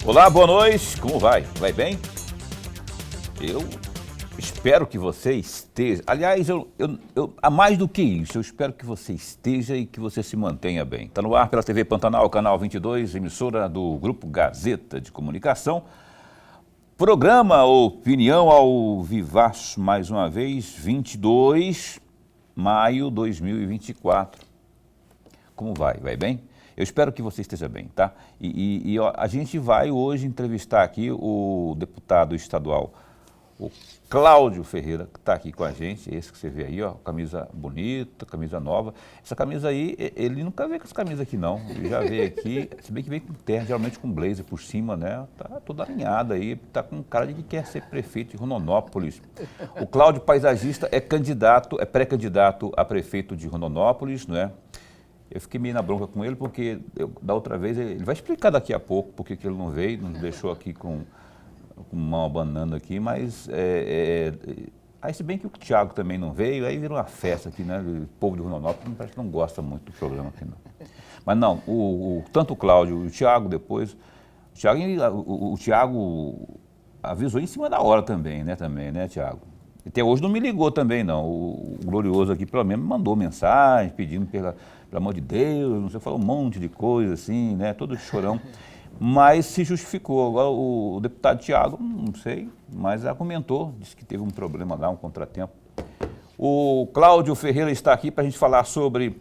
Olá, boa noite, como vai? Vai bem? Eu espero que você esteja, aliás, a mais do que isso, eu espero que você esteja e que você se mantenha bem. Está no ar pela TV Pantanal, canal 22, emissora do Grupo Gazeta de Comunicação. Programa Opinião ao Vivaço, mais uma vez, 22 de maio de 2024. Como vai? Vai bem? Eu espero que você esteja bem, tá? Ó, a gente vai hoje entrevistar aqui o deputado estadual, o Cláudio Ferreira, que está aqui com a gente, esse que você vê aí, ó, camisa bonita, camisa nova. Essa camisa aí, ele nunca veio com essa camisa aqui não, ele já veio aqui, se bem que veio com terno, geralmente com blazer por cima, né? Tá toda alinhada aí, tá com cara de que quer ser prefeito de Rondonópolis. O Cláudio, paisagista, é pré-candidato a prefeito de Rondonópolis, não é? Eu fiquei meio na bronca com ele, porque da outra vez, ele vai explicar daqui a pouco porque que ele não veio, nos deixou aqui com uma banana aqui, mas aí se bem que o Thiago também não veio, aí virou uma festa aqui, né? O povo de Rondonópolis parece que não gosta muito do programa aqui, não. Mas não, tanto o Cláudio e o Thiago depois, o Thiago avisou em cima da hora também, né, Thiago? Até hoje não me ligou também, não. O Glorioso aqui, pelo menos, me mandou mensagem, pedindo pelo amor de Deus, não sei, falou um monte de coisa assim, né, todo chorão. Mas se justificou. Agora, o deputado Thiago, não sei, mas já comentou, disse que teve um problema lá, um contratempo. O Cláudio Ferreira está aqui para a gente falar sobre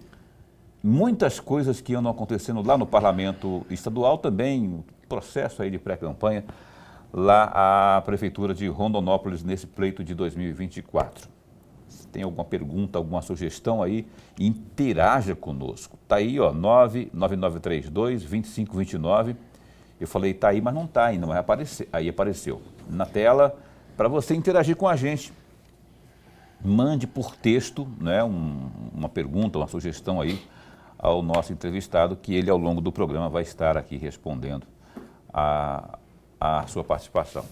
muitas coisas que andam acontecendo lá no Parlamento Estadual, também processo aí de pré-campanha, lá à Prefeitura de Rondonópolis, nesse pleito de 2024. Se tem alguma pergunta, alguma sugestão aí, interaja conosco. Está aí, ó, 99932-2529. Eu falei, está aí, mas não está ainda, mas aí apareceu na tela para você interagir com a gente. Mande por texto, né, uma pergunta, uma sugestão aí ao nosso entrevistado, que ele ao longo do programa vai estar aqui respondendo a sua participação.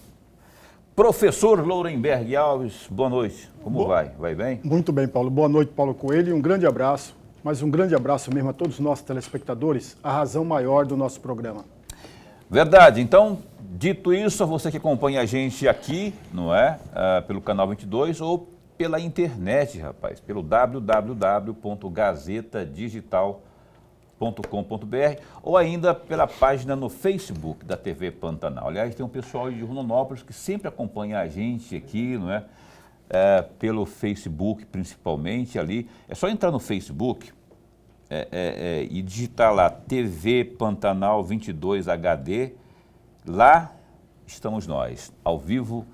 Professor Lourenberg Alves, boa noite. Como vai? Vai bem? Muito bem, Paulo. Boa noite, Paulo Coelho. Um grande abraço, mas um grande abraço mesmo a todos os nossos telespectadores, a razão maior do nosso programa. Verdade. Então, dito isso, a você que acompanha a gente aqui, não é? Pelo canal 22 ou pela internet, rapaz, pelo www.gazetadigital.com.br ou ainda pela página no Facebook da TV Pantanal. Aliás, tem um pessoal de Rondonópolis que sempre acompanha a gente aqui, não é? Pelo Facebook, principalmente ali. É só entrar no Facebook e digitar lá TV Pantanal 22 HD. Lá estamos nós, ao vivo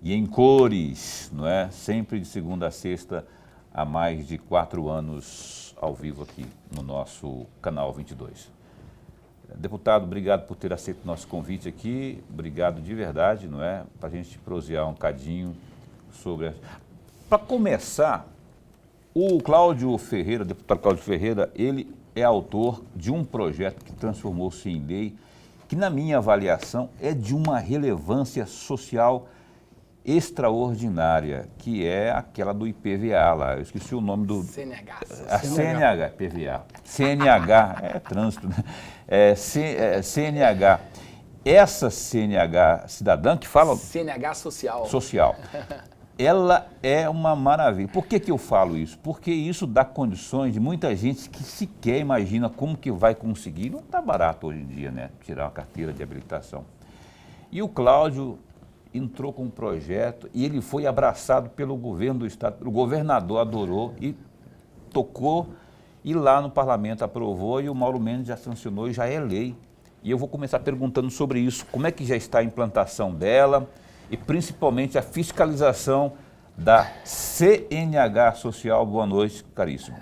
e em cores, não é? Sempre de segunda a sexta, há mais de 4 anos ao vivo aqui no nosso canal 22. Deputado, obrigado por ter aceito o nosso convite aqui, obrigado de verdade, não é? Para a gente prosear um cadinho sobre... Para começar, o Cláudio Ferreira, deputado Cláudio Ferreira, ele é autor de um projeto que transformou-se em lei, que na minha avaliação é de uma relevância social extraordinária, que é aquela do IPVA lá, eu esqueci o nome do... CNH. A CNH, IPVA. CNH, é trânsito, né? CNH. Essa CNH cidadã que fala... CNH social. Social. Ela é uma maravilha. Por que eu falo isso? Porque isso dá condições de muita gente que sequer imagina como que vai conseguir. Não está barato hoje em dia, né? Tirar uma carteira de habilitação. E o Cláudio entrou com um projeto e ele foi abraçado pelo governo do estado. O governador adorou e tocou e lá no parlamento aprovou e o Mauro Mendes já sancionou e já é lei. E eu vou começar perguntando sobre isso. Como é que já está a implantação dela? E principalmente a fiscalização da CNH Social. Boa noite, caríssimo.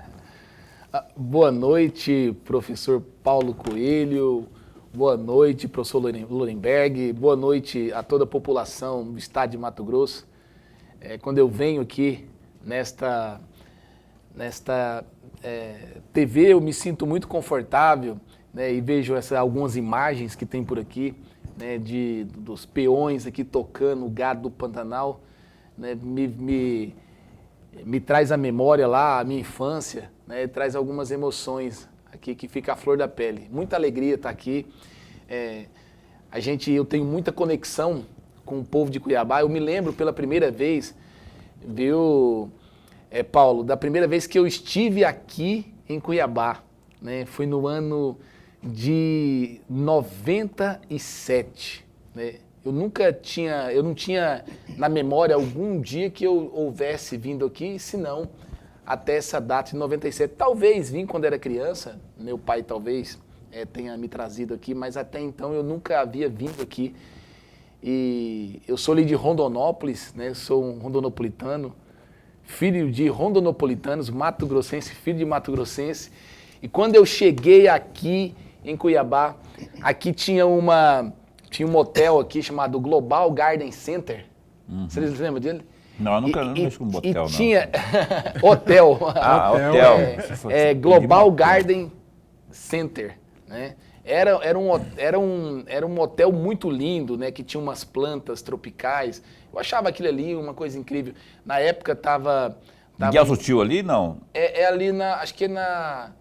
Boa noite, professor Paulo Coelho. Boa noite, professor Lourenberg. Boa noite a toda a população do estado de Mato Grosso. Quando eu venho aqui nesta TV, eu me sinto muito confortável, né, e vejo algumas imagens que tem por aqui, né, dos peões aqui tocando o gado do Pantanal, né, me traz à memória lá a minha infância, né, traz algumas emoções aqui que fica a flor da pele. Muita alegria estar aqui. eu tenho muita conexão com o povo de Cuiabá. Eu me lembro pela primeira vez, viu, Paulo, da primeira vez que eu estive aqui em Cuiabá, né? Foi no ano de 97, né? Eu não tinha na memória algum dia que eu houvesse vindo aqui, senão até essa data de 97. Talvez vim quando era criança, meu pai talvez tenha me trazido aqui, mas até então eu nunca havia vindo aqui. E eu sou ali de Rondonópolis, né? Sou um rondonopolitano, filho de rondonopolitanos, mato-grossense, filho de mato-grossense. E quando eu cheguei aqui em Cuiabá, aqui tinha um motel aqui chamado Global Garden Center. Vocês lembram dele? Não, eu nunca mexi com motel, não. Tinha hotel. Hotel. Global Garden Center, né? Era um motel muito lindo, né? Que tinha umas plantas tropicais. Eu achava aquilo ali uma coisa incrível. Na época tava Miguel Sutil ali, não? É ali acho que é na...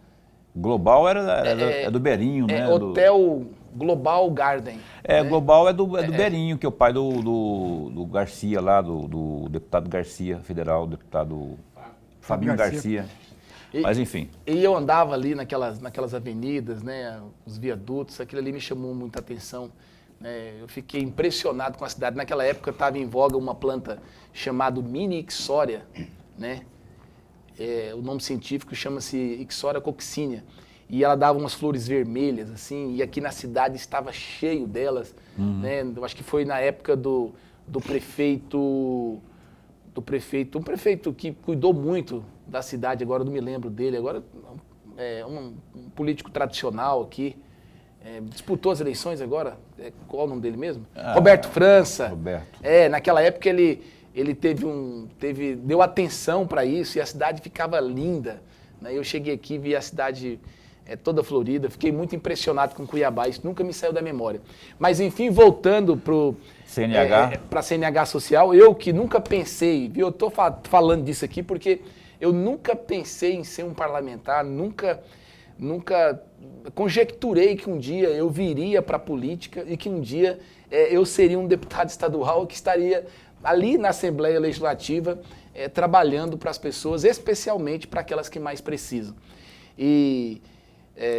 Global é do Berinho, né? Hotel Global Garden. Né? Global é do Berinho, que é o pai do Garcia lá, do deputado Garcia, federal, deputado Fabinho Garcia. Mas enfim. E eu andava ali naquelas avenidas, né? Os viadutos, aquilo ali me chamou muita atenção. Né? Eu fiquei impressionado com a cidade. Naquela época estava em voga uma planta chamada Mini Ixoria, né? O nome científico chama-se Ixoria coccinea, e ela dava umas flores vermelhas, assim, e aqui na cidade estava cheio delas, né? Eu acho que foi na época do prefeito, um prefeito que cuidou muito da cidade, agora eu não me lembro dele, agora um político tradicional aqui, disputou as eleições agora, qual é o nome dele mesmo? Roberto França. Roberto. Naquela época ele deu atenção para isso e a cidade ficava linda, né? Eu cheguei aqui, vi a cidade toda florida, fiquei muito impressionado com Cuiabá, isso nunca me saiu da memória. Mas enfim, voltando para a CNH Social, eu que nunca pensei, viu, eu estou falando disso aqui porque eu nunca pensei em ser um parlamentar, nunca conjecturei que um dia eu viria para a política e que um dia eu seria um deputado estadual que estaria ali na Assembleia Legislativa, trabalhando para as pessoas, especialmente para aquelas que mais precisam. E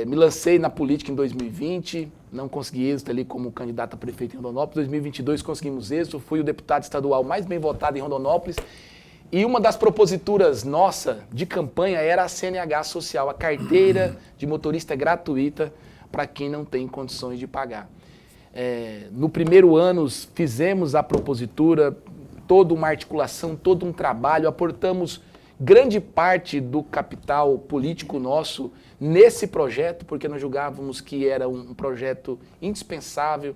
me lancei na política em 2020, não consegui êxito ali como candidato a prefeito em Rondonópolis. Em 2022 conseguimos êxito, fui o deputado estadual mais bem votado em Rondonópolis. E uma das proposituras nossa de campanha era a CNH Social, a carteira de motorista gratuita para quem não tem condições de pagar. No primeiro ano fizemos a propositura, toda uma articulação, todo um trabalho, aportamos grande parte do capital político nosso nesse projeto, porque nós julgávamos que era um projeto indispensável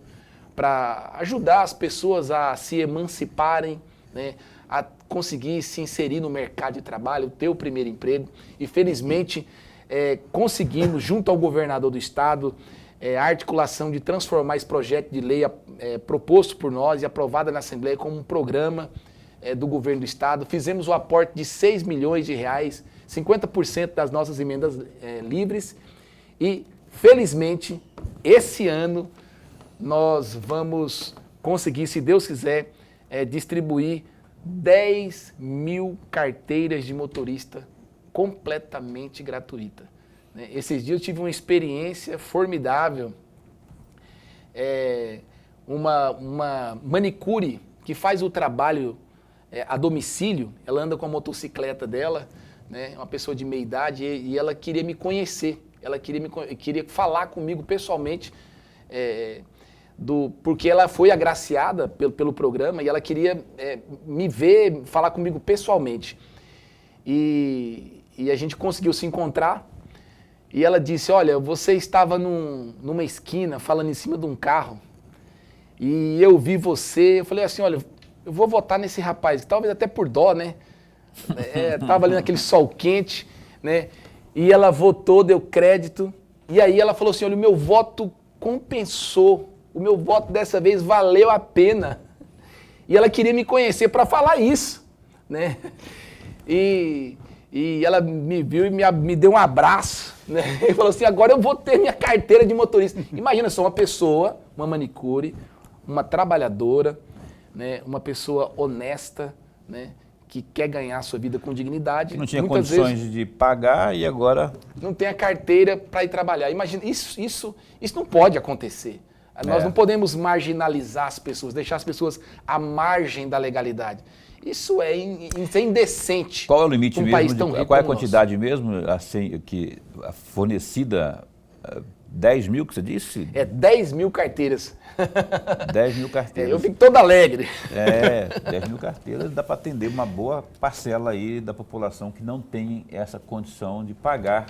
para ajudar as pessoas a se emanciparem, né, a conseguir se inserir no mercado de trabalho, ter o primeiro emprego. E felizmente conseguimos, junto ao governador do estado, a articulação de transformar esse projeto de lei proposto por nós e aprovado na Assembleia como um programa do governo do estado. Fizemos o aporte de 6 milhões de reais, 50% das nossas emendas livres e, felizmente, esse ano nós vamos conseguir, se Deus quiser, distribuir 10 mil carteiras de motorista completamente gratuita. Esses dias eu tive uma experiência formidável. Uma manicure que faz o trabalho a domicílio, ela anda com a motocicleta dela, né, uma pessoa de meia idade, e ela queria me conhecer, ela queria falar comigo pessoalmente, porque ela foi agraciada pelo programa e ela queria me ver, falar comigo pessoalmente. E a gente conseguiu se encontrar. E ela disse, olha, você estava numa esquina falando em cima de um carro e eu vi você, eu falei assim, olha, eu vou votar nesse rapaz, talvez até por dó, né? Tava ali naquele sol quente, né? E ela votou, deu crédito, e aí ela falou assim, olha, o meu voto compensou, o meu voto dessa vez valeu a pena. E ela queria me conhecer para falar isso, né? E e ela me viu e me deu um abraço, né? E falou assim, agora eu vou ter minha carteira de motorista. Imagina só, uma pessoa, uma manicure, uma trabalhadora, né? Uma pessoa honesta, né? Que quer ganhar a sua vida com dignidade. Que não tinha muitas condições vezes de pagar e agora... não tem a carteira para ir trabalhar. Imagina, isso não pode acontecer. Nós não podemos marginalizar as pessoas, deixar as pessoas à margem da legalidade. Isso é indecente. Qual é o limite um país mesmo? tão rico Qual é a como o quantidade mesmo assim, que fornecida? 10 mil que você disse? É 10 mil carteiras. 10 mil carteiras. Eu fico todo alegre. 10 mil carteiras dá para atender uma boa parcela aí da população que não tem essa condição de pagar,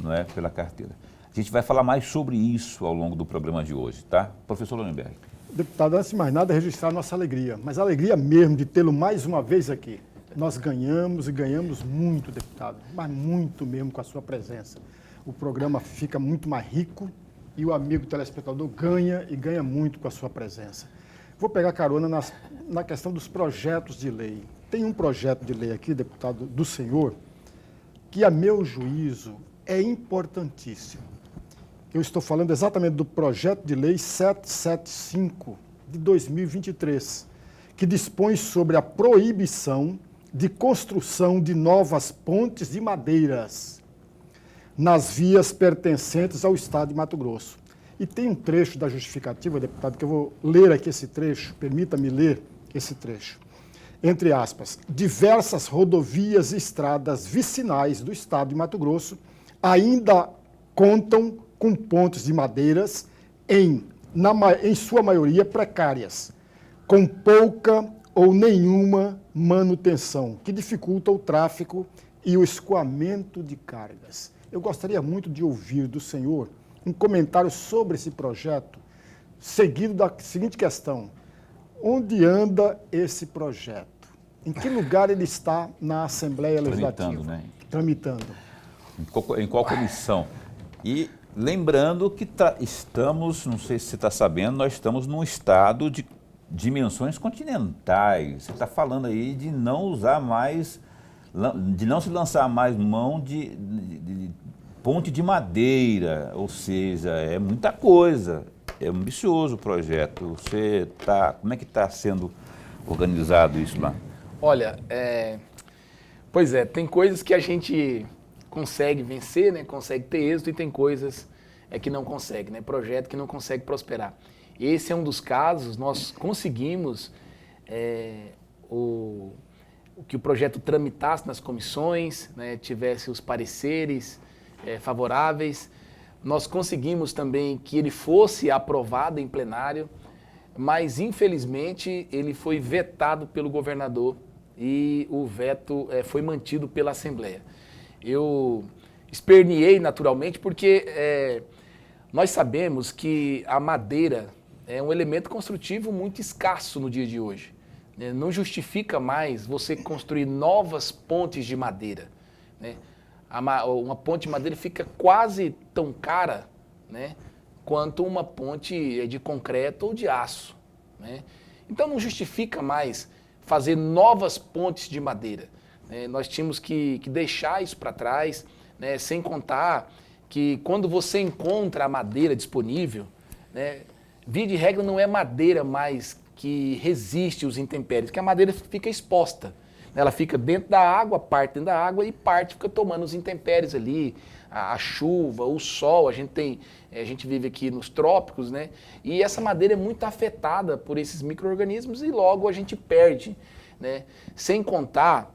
não é, pela carteira. A gente vai falar mais sobre isso ao longo do programa de hoje, tá? Professor Lohenberg. Deputado, antes de mais nada, registrar nossa alegria, mas a alegria mesmo de tê-lo mais uma vez aqui. Nós ganhamos e ganhamos muito, deputado, mas muito mesmo com a sua presença. O programa fica muito mais rico e o amigo telespectador ganha e ganha muito com a sua presença. Vou pegar carona na questão dos projetos de lei. Tem um projeto de lei aqui, deputado, do senhor, que a meu juízo é importantíssimo. Eu estou falando exatamente do projeto de lei 775 de 2023, que dispõe sobre a proibição de construção de novas pontes de madeiras nas vias pertencentes ao estado de Mato Grosso. E tem um trecho da justificativa, deputado, que eu vou ler aqui esse trecho, permita-me ler esse trecho. Entre aspas, diversas rodovias e estradas vicinais do estado de Mato Grosso ainda contam com pontes de madeiras, em sua maioria precárias, com pouca ou nenhuma manutenção, que dificulta o tráfego e o escoamento de cargas. Eu gostaria muito de ouvir do senhor um comentário sobre esse projeto, seguido da seguinte questão: onde anda esse projeto? Em que lugar ele está na Assembleia Legislativa? Tramitando. Em qual comissão? E lembrando que estamos, não sei se você está sabendo, nós estamos num estado de dimensões continentais. Você está falando aí de não usar mais, de não se lançar mais mão de ponte de madeira, ou seja, é muita coisa. É ambicioso o projeto. Como é que está sendo organizado isso lá? Olha, pois é, tem coisas que a gente consegue vencer, né? Consegue ter êxito, e tem coisas que não consegue, né? Projeto que não consegue prosperar. Esse é um dos casos. Nós conseguimos que o projeto tramitasse nas comissões, né? Tivesse os pareceres favoráveis. Nós conseguimos também que ele fosse aprovado em plenário, mas infelizmente ele foi vetado pelo governador e o veto foi mantido pela Assembleia. Eu esperneei naturalmente porque nós sabemos que a madeira é um elemento construtivo muito escasso no dia de hoje. Não justifica mais você construir novas pontes de madeira, né? Uma ponte de madeira fica quase tão cara, né, quanto uma ponte de concreto ou de aço, né? Então não justifica mais fazer novas pontes de madeira, né? Nós tínhamos que deixar isso para trás, né? Sem contar que quando você encontra a madeira disponível, né, via de regra não é madeira mais que resiste aos intempéries, que a madeira fica exposta. Ela fica dentro da água, parte dentro da água e parte fica tomando os intempéries ali, a chuva, o sol. A gente vive aqui nos trópicos, né? E essa madeira é muito afetada por esses micro-organismos e logo a gente perde, né? Sem contar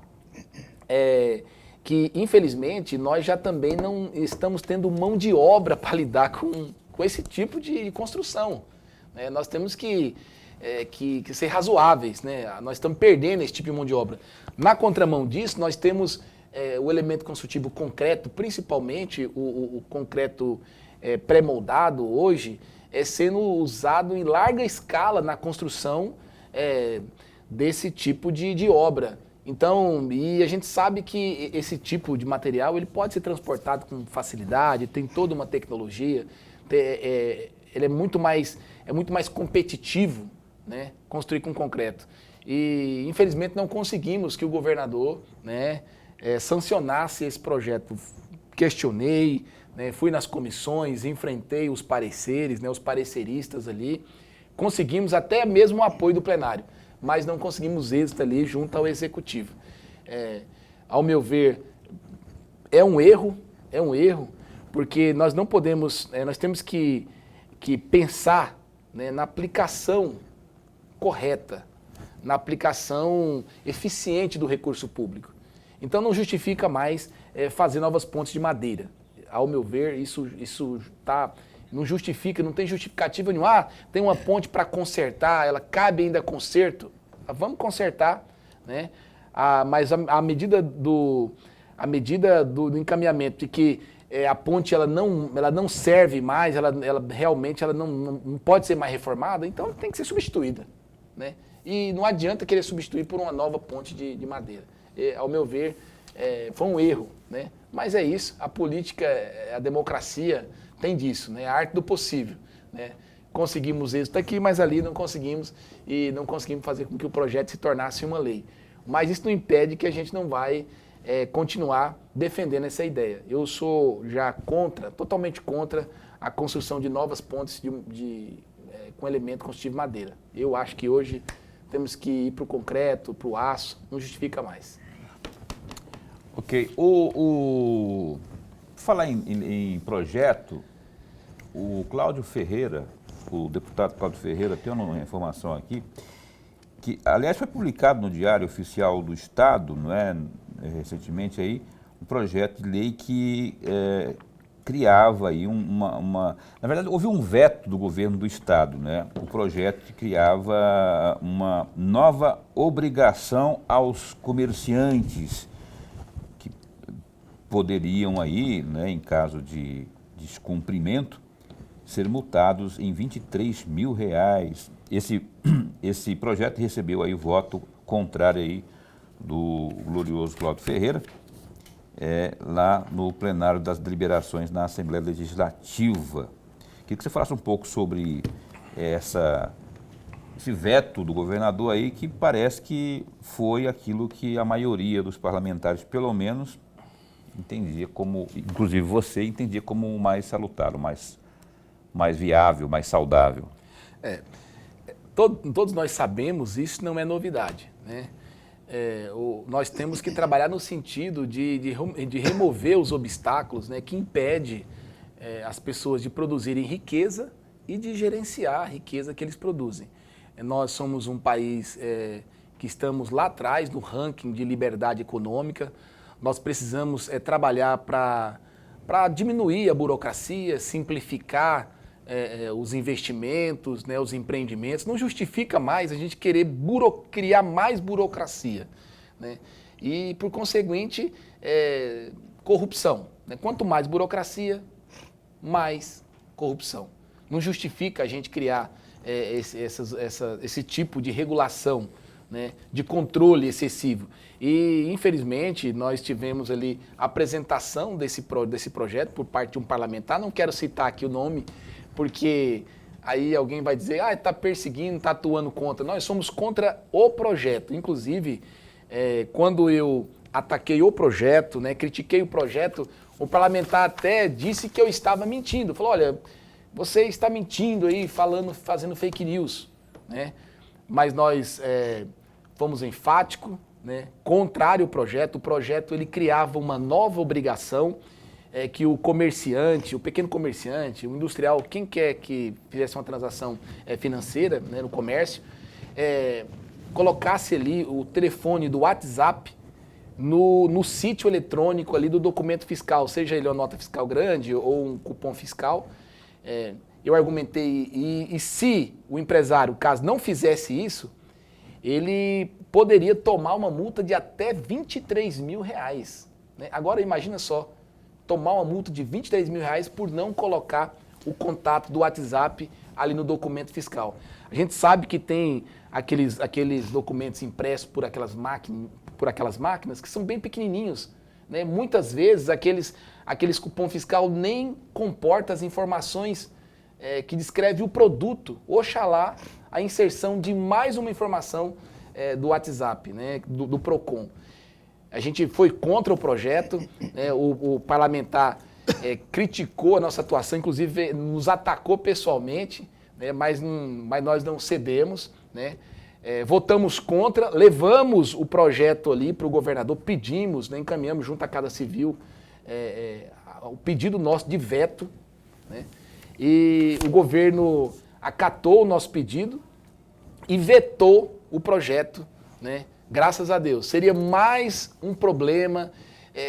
que, infelizmente, nós já também não estamos tendo mão de obra para lidar com esse tipo de construção, né? Nós temos que ser razoáveis, né? Nós estamos perdendo esse tipo de mão de obra. Na contramão disso, nós temos o elemento construtivo concreto, principalmente o concreto pré-moldado hoje, sendo usado em larga escala na construção desse tipo de obra. Então, e a gente sabe que esse tipo de material ele pode ser transportado com facilidade, tem toda uma tecnologia, ele é muito mais competitivo, né, construir com concreto. E infelizmente não conseguimos que o governador, né, sancionasse esse projeto. Questionei, né, fui nas comissões, enfrentei os pareceres, né, os pareceristas ali, conseguimos até mesmo o apoio do plenário, mas não conseguimos êxito ali junto ao executivo. Ao meu ver, é um erro, porque nós não podemos, nós temos que pensar, né, na aplicação correta, na aplicação eficiente do recurso público. Então não justifica mais fazer novas pontes de madeira. Ao meu ver, isso não justifica, não tem justificativa nenhuma. Tem uma ponte para consertar, ela cabe ainda conserto. Vamos consertar, né? Mas a medida do encaminhamento de que a ponte ela não serve mais, ela realmente não pode ser mais reformada, então ela tem que ser substituída, né? E não adianta querer substituir por uma nova ponte de madeira. Ao meu ver, foi um erro, né? Mas é isso, a política, a democracia tem disso, né? A arte do possível, né? Conseguimos êxito aqui, mas ali não conseguimos, e não conseguimos fazer com que o projeto se tornasse uma lei. Mas isso não impede que a gente não vai continuar defendendo essa ideia. Eu sou já totalmente contra a construção de novas pontes com elemento construtivo madeira. Eu acho que hoje temos que ir para o concreto, para o aço, não justifica mais. Ok. Falar em projeto, o Cláudio Ferreira, o deputado Cláudio Ferreira, tem uma informação aqui, que, aliás, foi publicado no Diário Oficial do Estado, não é, recentemente, aí, um projeto de lei que criava aí Na verdade, houve um veto do governo do Estado, né? O projeto que criava uma nova obrigação aos comerciantes que poderiam aí, né, em caso de descumprimento, ser multados em R$23 mil. Esse projeto recebeu aí voto contrário aí do glorioso Cláudio Ferreira, lá no plenário das deliberações na Assembleia Legislativa. Queria que você falasse um pouco sobre esse veto do governador aí, que parece que foi aquilo que a maioria dos parlamentares, pelo menos, entendia como, inclusive você, entendia como o mais salutar, o mais viável, mais saudável. Todos nós sabemos, isso não é novidade, né? Nós temos que trabalhar no sentido de remover os obstáculos, né, que impedem as pessoas de produzirem riqueza e de gerenciar a riqueza que eles produzem. Nós somos um país que estamos lá atrás no ranking de liberdade econômica. Nós precisamos trabalhar para diminuir a burocracia, simplificar os investimentos, né, os empreendimentos. Não justifica mais a gente querer criar mais burocracia, né? E, por conseguinte, corrupção, né? Quanto mais burocracia, mais corrupção. Não justifica a gente criar esse tipo de regulação, né, de controle excessivo. E, infelizmente, nós tivemos ali a apresentação desse projeto por parte de um parlamentar. Não quero citar aqui o nome, porque aí alguém vai dizer, está perseguindo, está atuando contra. Nós somos contra o projeto. Inclusive, quando eu ataquei o projeto, né, critiquei o projeto, o parlamentar até disse que eu estava mentindo. Falou, olha, você está mentindo aí, fazendo fake news, né? Mas nós fomos enfáticos, né, contrário ao projeto. O projeto ele criava uma nova obrigação que o comerciante, o pequeno comerciante, o industrial, quem quer que fizesse uma transação financeira, né, no comércio, colocasse ali o telefone do WhatsApp no sítio eletrônico ali do documento fiscal, seja ele uma nota fiscal grande ou um cupom fiscal. Eu argumentei, e se o empresário, caso não fizesse isso, ele poderia tomar uma multa de até R$23 mil, né? Agora imagina só, tomar uma multa de R$23 mil por não colocar o contato do WhatsApp ali no documento fiscal. A gente sabe que tem aqueles documentos impressos por aquelas máquinas que são bem pequenininhos, né? Muitas vezes aqueles cupom fiscal nem comporta as informações que descreve o produto. Oxalá a inserção de mais uma informação do WhatsApp, né? do Procon. A gente foi contra o projeto, né? O parlamentar criticou a nossa atuação, inclusive nos atacou pessoalmente, né? Mas nós não cedemos, né? Votamos contra, levamos o projeto ali para o governador, pedimos, né? Encaminhamos junto à Casa Civil o pedido nosso de veto, né? E o governo acatou o nosso pedido e vetou o projeto, né? Graças a Deus. Seria mais um problema,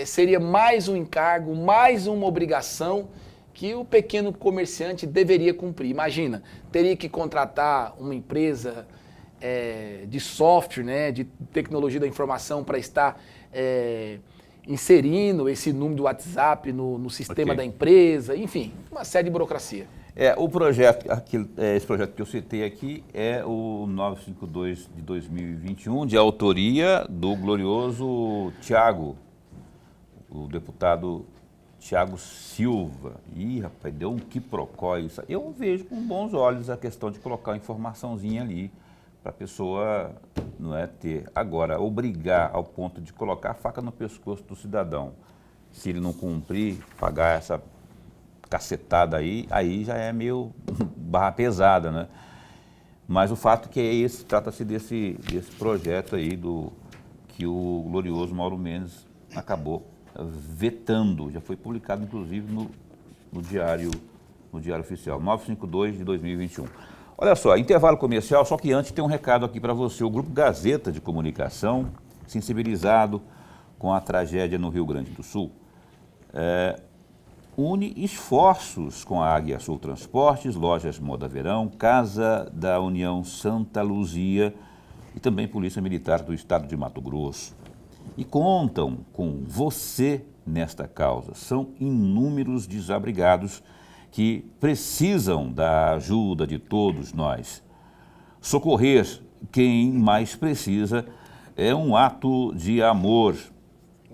seria mais um encargo, mais uma obrigação que o pequeno comerciante deveria cumprir. Imagina, teria que contratar uma empresa de software, né, de tecnologia da informação para estar inserindo esse número do WhatsApp no sistema da empresa, enfim, uma série de burocracia. O projeto, esse projeto que eu citei aqui é o 952 de 2021, de autoria do glorioso Tiago, o deputado Tiago Silva. Ih, rapaz, deu um quiprocó isso. Eu vejo com bons olhos a questão de colocar uma informaçãozinha ali para a pessoa ter. Agora, obrigar ao ponto de colocar a faca no pescoço do cidadão, se ele não cumprir, pagar essa cacetada aí já é meio barra pesada, né? Mas o fato que trata-se desse projeto aí que o glorioso Mauro Mendes acabou vetando. Já foi publicado, inclusive, no Diário Oficial, 952 de 2021. Olha só, intervalo comercial, só que antes tem um recado aqui para você. O Grupo Gazeta de Comunicação, sensibilizado com a tragédia no Rio Grande do Sul, une esforços com a Águia Sul Transportes, Lojas Moda Verão, Casa da União Santa Luzia e também Polícia Militar do Estado de Mato Grosso. E contam com você nesta causa. São inúmeros desabrigados que precisam da ajuda de todos nós. Socorrer quem mais precisa é um ato de amor.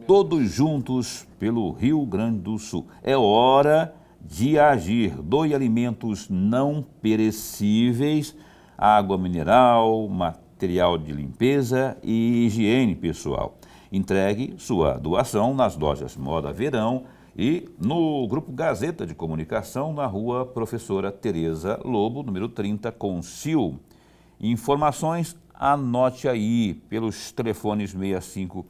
Todos juntos pelo Rio Grande do Sul. É hora de agir. Doe alimentos não perecíveis, água mineral, material de limpeza e higiene pessoal. Entregue sua doação nas lojas Moda Verão e no Grupo Gazeta de Comunicação, na Rua Professora Tereza Lobo, número 30, Consil. Informações, anote aí pelos telefones 65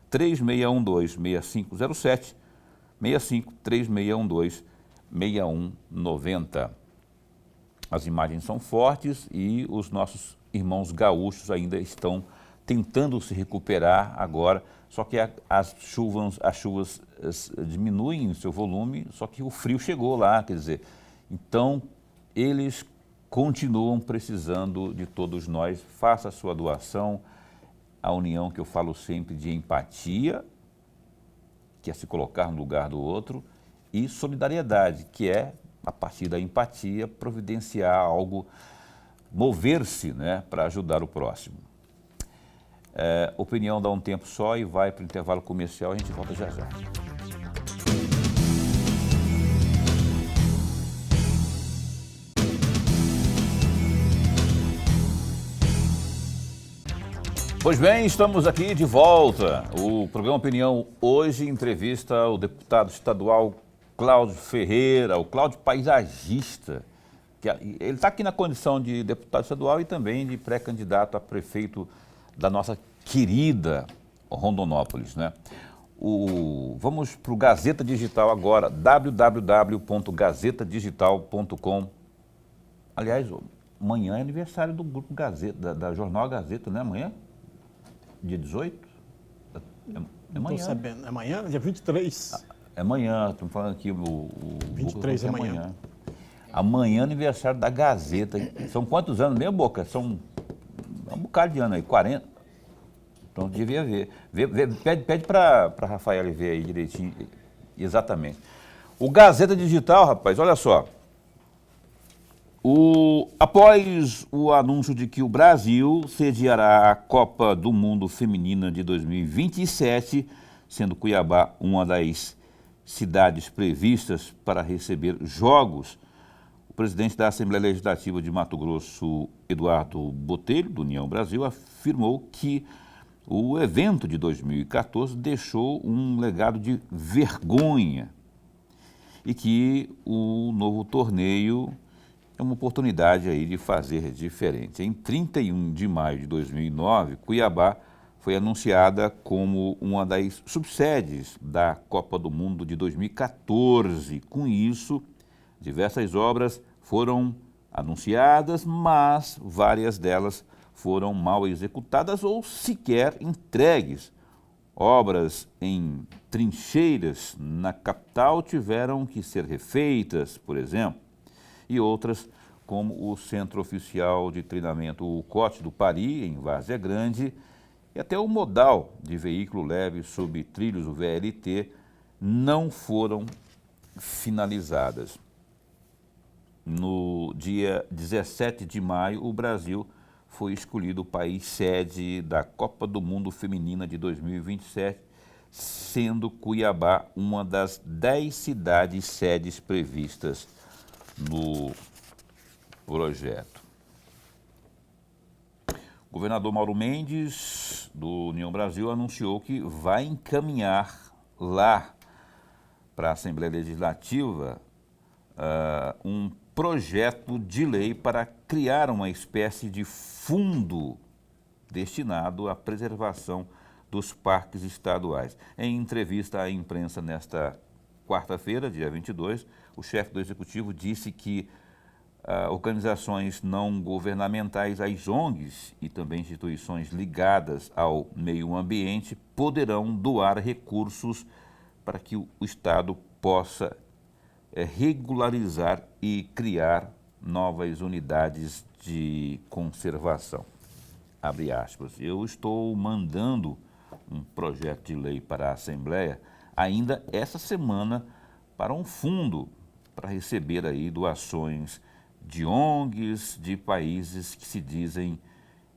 3612-6507, 65-3612-6190. As imagens são fortes e os nossos irmãos gaúchos ainda estão tentando se recuperar agora, só que as chuvas diminuem o seu volume, só que o frio chegou lá, quer dizer, então eles continuam precisando de todos nós. Faça a sua doação. A união que eu falo sempre de empatia, que é se colocar no lugar do outro, e solidariedade, que é, a partir da empatia, providenciar algo, mover-se, né, para ajudar o próximo. Opinião dá um tempo só e vai para o intervalo comercial, a gente volta já já. Pois bem, estamos aqui de volta. O programa Opinião hoje entrevista o deputado estadual Cláudio Ferreira, o Cláudio paisagista. Ele está aqui na condição de deputado estadual e também de pré-candidato a prefeito da nossa querida Rondonópolis, né? Vamos para o Gazeta Digital agora, www.gazetadigital.com. Aliás, amanhã é aniversário do Grupo Gazeta, da Jornal Gazeta, né? Amanhã? Dia 18? É amanhã. Estou sabendo. É amanhã? Dia 23. É amanhã, estamos falando aqui, o 23 é amanhã. Amanhã é aniversário da Gazeta. São quantos anos mesmo, Boca? São um bocado de ano aí, 40. Então devia ver. Pede para a Rafaela ver aí direitinho, exatamente. O Gazeta Digital, rapaz, olha só. Após o anúncio de que o Brasil sediará a Copa do Mundo Feminina de 2027, sendo Cuiabá uma das cidades previstas para receber jogos, o presidente da Assembleia Legislativa de Mato Grosso, Eduardo Botelho, do União Brasil, afirmou que o evento de 2014 deixou um legado de vergonha e que o novo torneio é uma oportunidade aí de fazer diferente. Em 31 de maio de 2009, Cuiabá foi anunciada como uma das subsedes da Copa do Mundo de 2014. Com isso, diversas obras foram anunciadas, mas várias delas foram mal executadas ou sequer entregues. Obras em trincheiras na capital tiveram que ser refeitas, por exemplo, e outras, como o Centro Oficial de Treinamento, o COT do Pari, em Várzea Grande, e até o modal de veículo leve sob trilhos, o VLT, não foram finalizadas. No dia 17 de maio, o Brasil foi escolhido o país sede da Copa do Mundo Feminina de 2027, sendo Cuiabá uma das 10 cidades sedes previstas no projeto. O governador Mauro Mendes, do União Brasil, anunciou que vai encaminhar lá para a Assembleia Legislativa um projeto de lei para criar uma espécie de fundo destinado à preservação dos parques estaduais. Em entrevista à imprensa nesta quarta-feira, dia 22, o chefe do Executivo disse que organizações não governamentais, as ONGs e também instituições ligadas ao meio ambiente poderão doar recursos para que o Estado possa regularizar e criar novas unidades de conservação. Abre aspas. Eu estou mandando um projeto de lei para a Assembleia ainda essa semana para um fundo para receber aí doações de ONGs, de países que se dizem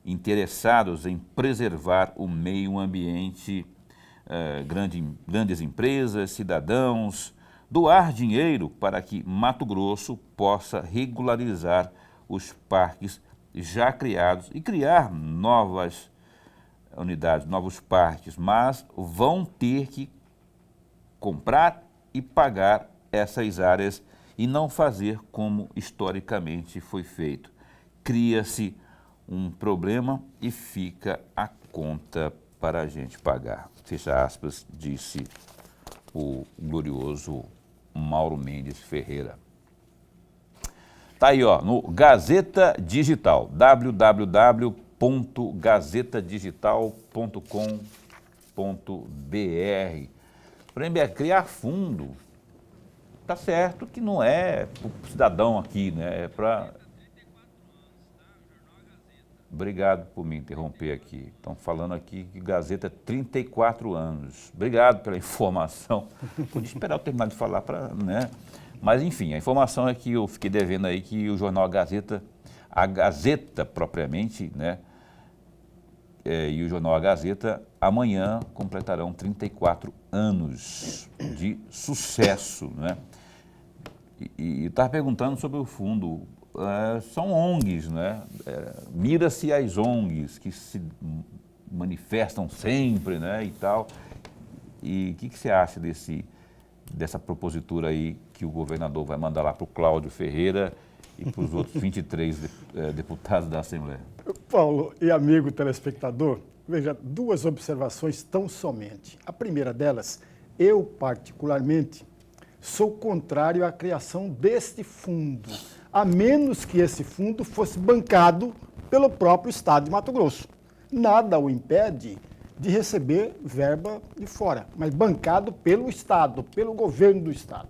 interessados em preservar o meio ambiente, grandes empresas, cidadãos, doar dinheiro para que Mato Grosso possa regularizar os parques já criados e criar novas unidades, novos parques, mas vão ter que comprar e pagar essas áreas e não fazer como historicamente foi feito. Cria-se um problema e fica a conta para a gente pagar. Fecha aspas, disse o glorioso Mauro Mendes Ferreira. Tá aí, ó, no Gazeta Digital, www.gazetadigital.com.br. Para criar fundo, tá certo que não é para o cidadão aqui, né? É para... Obrigado por me interromper aqui. Estão falando aqui que Gazeta 34 anos. Obrigado pela informação. Podia esperar eu terminar de falar para, né? Mas enfim, a informação é que eu fiquei devendo aí que o jornal a Gazeta propriamente, né? E o jornal A Gazeta amanhã completarão 34 anos de sucesso, né? E estava perguntando sobre o fundo. São ONGs, né? Mira-se às ONGs que se manifestam sempre, né? E tal. E o que você acha dessa propositura aí que o governador vai mandar lá para o Cláudio Ferreira e para os outros 23 deputados da Assembleia? Paulo e amigo telespectador, veja, duas observações tão somente. A primeira delas, eu particularmente sou contrário à criação deste fundo, a menos que esse fundo fosse bancado pelo próprio Estado de Mato Grosso. Nada o impede de receber verba de fora, mas bancado pelo Estado, pelo governo do Estado.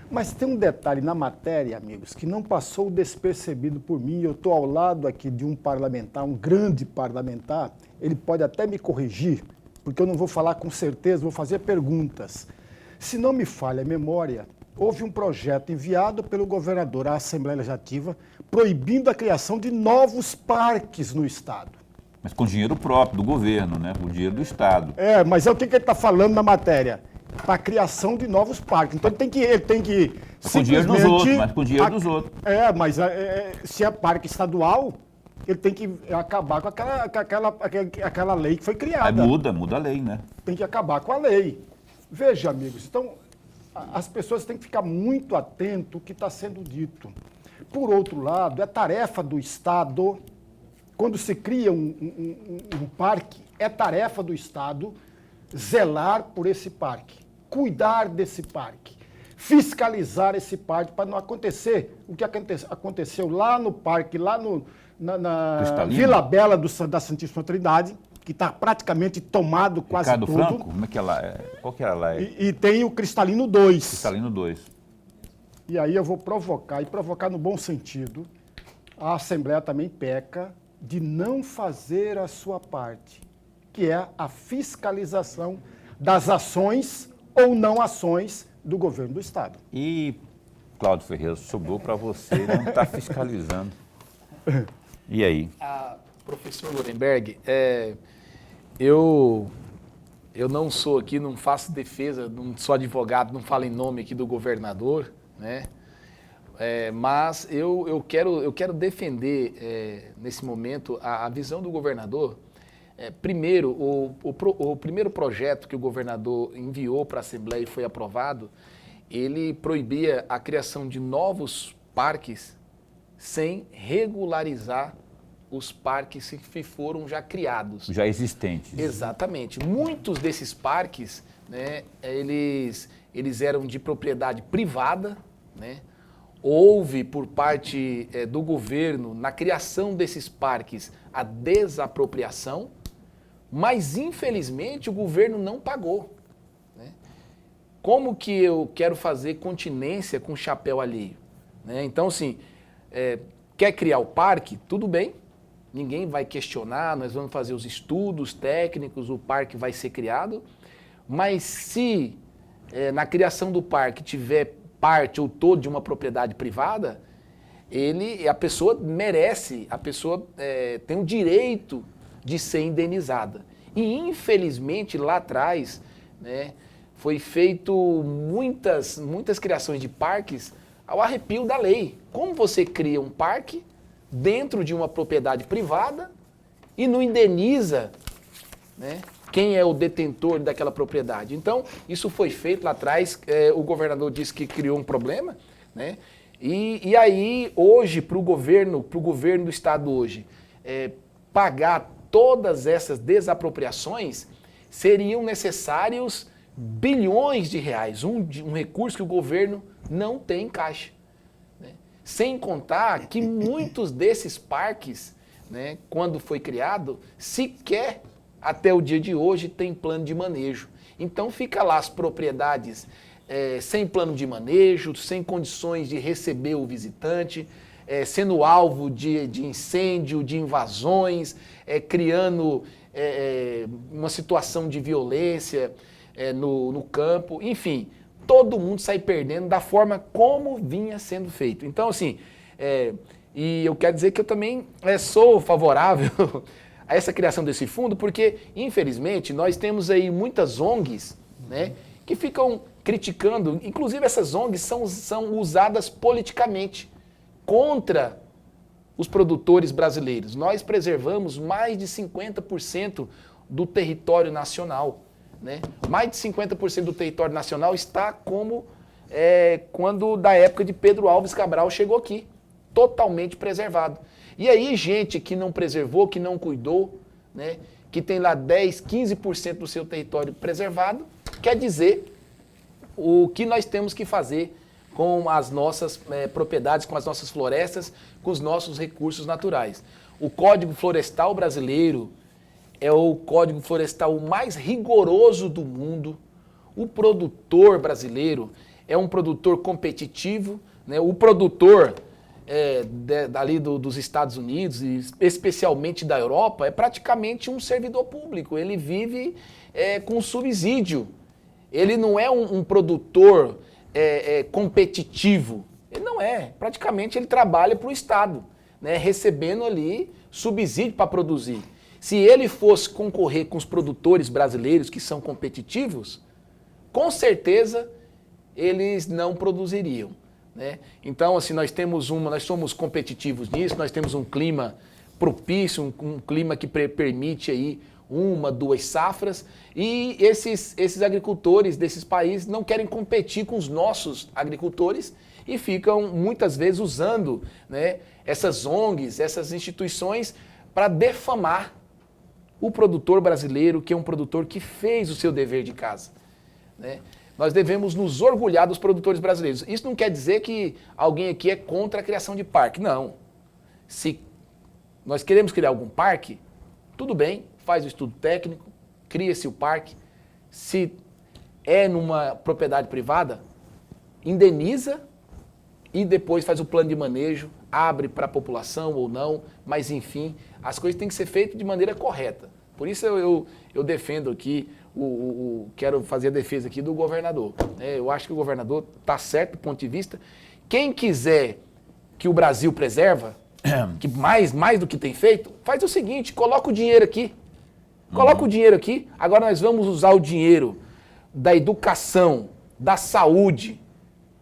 Mas tem um detalhe na matéria, amigos, que não passou despercebido por mim. Eu estou ao lado aqui de um parlamentar, um grande parlamentar, ele pode até me corrigir, porque eu não vou falar com certeza, vou fazer perguntas. Se não me falha a memória, houve um projeto enviado pelo governador à Assembleia Legislativa proibindo a criação de novos parques no Estado. Mas com dinheiro próprio do governo, né? Com dinheiro do Estado. Mas é o que ele está falando na matéria? Para a criação de novos parques. Então ele tem que com dinheiro dos outros, mas com dinheiro dos outros. Mas se é parque estadual, ele tem que acabar com aquela lei que foi Aí criada. muda a lei, né? Tem que acabar com a lei. Veja, amigos, então as pessoas têm que ficar muito atentas ao que está sendo dito. Por outro lado, é tarefa do Estado, quando se cria um parque, é tarefa do Estado zelar por esse parque, cuidar desse parque, fiscalizar esse parque para não acontecer o que aconteceu lá no parque, lá na Cristalino? Vila Bela da Santíssima Trindade, que está praticamente tomado quase Ricardo tudo. Franco, como é que ela é? Qual que ela é? E tem o Cristalino 2. Cristalino 2. E aí eu vou provocar no bom sentido. A Assembleia também peca de não fazer a sua parte, que é a fiscalização das ações ou não ações do governo do Estado. E, Cláudio Ferreira, sobrou para você, não está fiscalizando. E aí? Professor Lorenberg, eu não sou aqui, não faço defesa, não sou advogado, não falo em nome aqui do governador, né? Mas eu quero defender, nesse momento, a visão do governador. Primeiro, o primeiro projeto que o governador enviou para a Assembleia e foi aprovado, ele proibia a criação de novos parques sem regularizar os parques que foram já criados. Já existentes. Exatamente. Muitos desses parques, né, eles eram de propriedade privada, né? Houve por parte do governo, na criação desses parques, a desapropriação, mas infelizmente o governo não pagou, né? Como que eu quero fazer continência com chapéu alheio, né? Então, assim, quer criar o parque? Tudo bem, ninguém vai questionar, nós vamos fazer os estudos técnicos, o parque vai ser criado, mas se na criação do parque tiver parte ou todo de uma propriedade privada, a pessoa merece, a pessoa tem o direito de ser indenizada. E infelizmente lá atrás, né, foi feito muitas criações de parques ao arrepio da lei. Como você cria um parque dentro de uma propriedade privada e não indeniza, né, quem é o detentor daquela propriedade? Então, isso foi feito lá atrás, o governador disse que criou um problema, né? E aí, hoje, para o governo do Estado hoje, pagar todas essas desapropriações, seriam necessários bilhões de reais, um recurso que o governo não tem em caixa, né? Sem contar que muitos desses parques, né, quando foi criado, sequer até o dia de hoje tem plano de manejo. Então fica lá as propriedades sem plano de manejo, sem condições de receber o visitante, sendo alvo de incêndio, de invasões, criando uma situação de violência no campo, enfim, todo mundo sai perdendo da forma como vinha sendo feito. Então, assim, e eu quero dizer que eu também sou favorável a essa criação desse fundo, porque, infelizmente, nós temos aí muitas ONGs, né, que ficam criticando, inclusive essas ONGs são usadas politicamente contra os produtores brasileiros. Nós preservamos mais de 50% do território nacional, né? Mais de 50% do território nacional está como quando da época de Pedro Álvares Cabral chegou aqui, totalmente preservado. E aí gente que não preservou, que não cuidou, né, que tem lá 10, 15% do seu território preservado, quer dizer o que nós temos que fazer com as nossas propriedades, com as nossas florestas, com os nossos recursos naturais. O Código Florestal brasileiro é o Código Florestal mais rigoroso do mundo. O produtor brasileiro é um produtor competitivo, né? O produtor dali dos Estados Unidos, e especialmente da Europa, é praticamente um servidor público. Ele vive com subsídio. Ele não é um produtor competitivo. Ele não é. Praticamente ele trabalha para o Estado, né, recebendo ali subsídio para produzir. Se ele fosse concorrer com os produtores brasileiros que são competitivos, com certeza eles não produziriam, né? Então, assim, nós somos competitivos nisso, nós temos um clima propício, um clima que permite aí 1, 2 safras, e esses agricultores desses países não querem competir com os nossos agricultores e ficam muitas vezes usando, né, essas ONGs, essas instituições para defamar o produtor brasileiro, que é um produtor que fez o seu dever de casa, né? Nós devemos nos orgulhar dos produtores brasileiros. Isso não quer dizer que alguém aqui é contra a criação de parque, não. Se nós queremos criar algum parque, tudo bem, faz o estudo técnico, cria-se o parque. Se é numa propriedade privada, indeniza e depois faz o plano de manejo, abre para a população ou não, mas enfim, as coisas têm que ser feitas de maneira correta. Por isso eu defendo aqui, quero fazer a defesa aqui do governador. Eu acho que o governador está certo do ponto de vista. Quem quiser que o Brasil preserva, que mais do que tem feito, faz o seguinte, coloca o dinheiro aqui. Coloca o dinheiro aqui, agora nós vamos usar o dinheiro da educação, da saúde,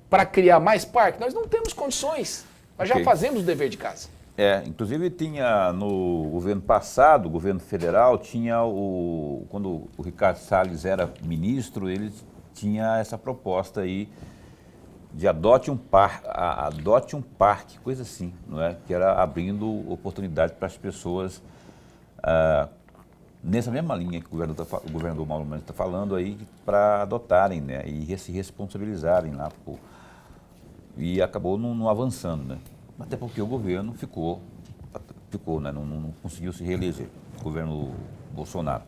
para criar mais parques. Nós não temos condições, nós já fazemos o dever de casa. Inclusive tinha no governo passado, o governo federal, quando o Ricardo Salles era ministro, ele tinha essa proposta aí de adote um parque, coisa assim, não é? Que era abrindo oportunidade para as pessoas, nessa mesma linha que o governador Mauro Mendes está falando aí, para adotarem, né? E se responsabilizarem lá. E acabou não avançando, né? Até porque o governo ficou, né? Não conseguiu se reeleger, o governo Bolsonaro.